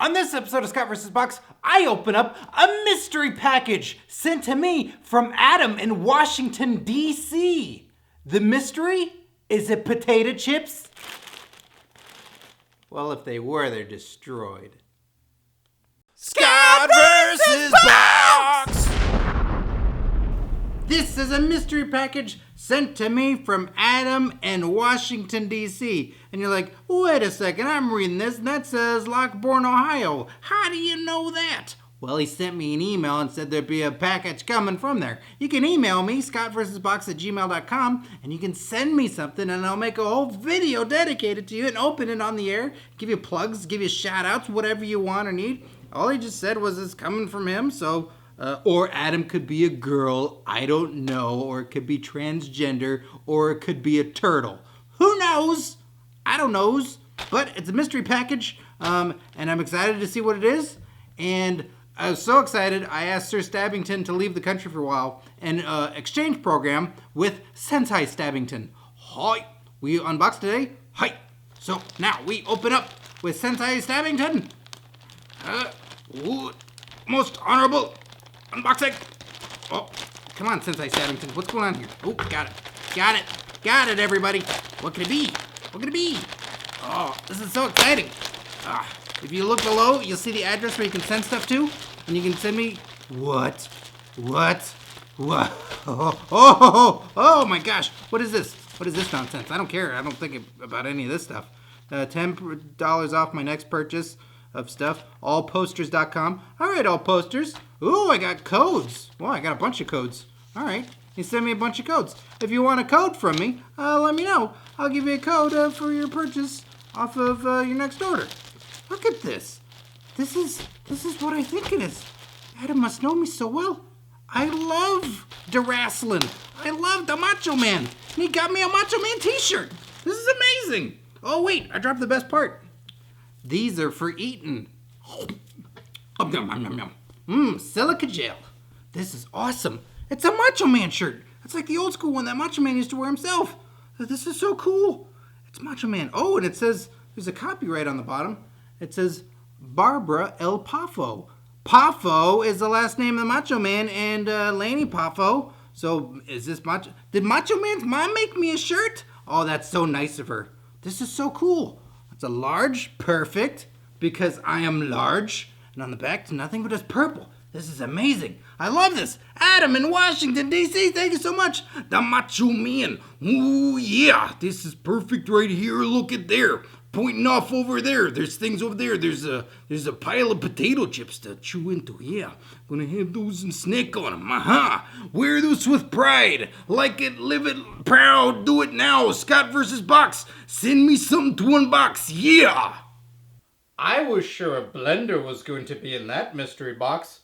On this episode of Scott vs. Box, I open up a mystery package sent to me from Adam in Washington, D.C. The mystery? Is it potato chips? Well, if they were, they're destroyed. Scott vs. Box! This is a mystery package sent to me from Adam in Washington, D.C. And you're like, wait a second, I'm reading this and that says Lockbourne, Ohio. How do you know that? Well, he sent me an email and said there'd be a package coming from there. You can email me, ScottVsBox@gmail.com, and you can send me something and I'll make a whole video dedicated to you and open it on the air, give you plugs, give you shout outs, whatever you want or need. All he just said was it's coming from him, so... or Adam could be a girl, I don't know, or it could be transgender, or it could be a turtle. Who knows? I don't knows, but it's a mystery package, and I'm excited to see what it is, and I was so excited, I asked Sir Stabbington to leave the country for a while, and exchange program with Sensei Stabbington. Hi, we unbox today? Hi. So now we open up with Sensei Stabbington. Most honorable unboxing. Oh, come on, Sensei Stabbington. What's going on here? Oh, got it. Got it. Got it, everybody. What could it be? What could it be? Oh, this is so exciting. If you look below, you'll see the address where you can send stuff to. And you can send me... What? Oh my gosh. What is this? What is this nonsense? I don't care. I don't think about any of this stuff. $10 off my next purchase of stuff. Allposters.com. All right, all posters. Ooh, I got codes. Well, I got a bunch of codes. All right. You send me a bunch of codes. If you want a code from me, let me know. I'll give you a code for your purchase off of your next order. Look at this. This is what I think it is. Adam must know me so well. I love the wrestling. I love the Macho Man. And he got me a Macho Man t-shirt. This is amazing. Oh, wait. I dropped the best part. These are for eating. Silica gel. This is awesome. It's a Macho Man shirt. It's like the old school one that Macho Man used to wear himself. This is so cool. It's Macho Man. Oh, and it says, there's a copyright on the bottom. It says, Barbara El Poffo. Poffo is the last name of the Macho Man and Laney Poffo. So is this Macho... Did Macho Man's mom make me a shirt? Oh, that's so nice of her. This is so cool. It's a large, perfect, because I am large. And on the back, it's nothing but just purple. This is amazing. I love this. Adam in Washington, D.C., thank you so much. The Macho Man. Ooh, yeah. This is perfect right here. Look at there. Pointing off over there. There's things over there. There's a pile of potato chips to chew into. Yeah. Gonna have those and snack on them. Wear those with pride. Like it, live it, proud. Do it now. Scott vs. Box. Send me something to unbox. Yeah. I was sure a blender was going to be in that mystery box.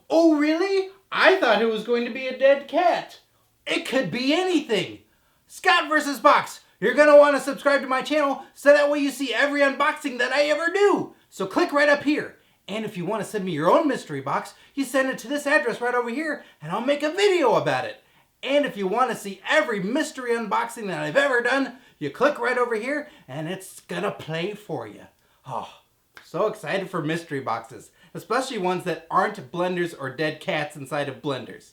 Oh, really? I thought it was going to be a dead cat. It could be anything. Scott vs. Box. You're going to want to subscribe to my channel so that way you see every unboxing that I ever do. So click right up here. And if you want to send me your own mystery box, you send it to this address right over here and I'll make a video about it. And if you want to see every mystery unboxing that I've ever done, you click right over here and it's going to play for you. Oh, so excited for mystery boxes, especially ones that aren't blenders or dead cats inside of blenders.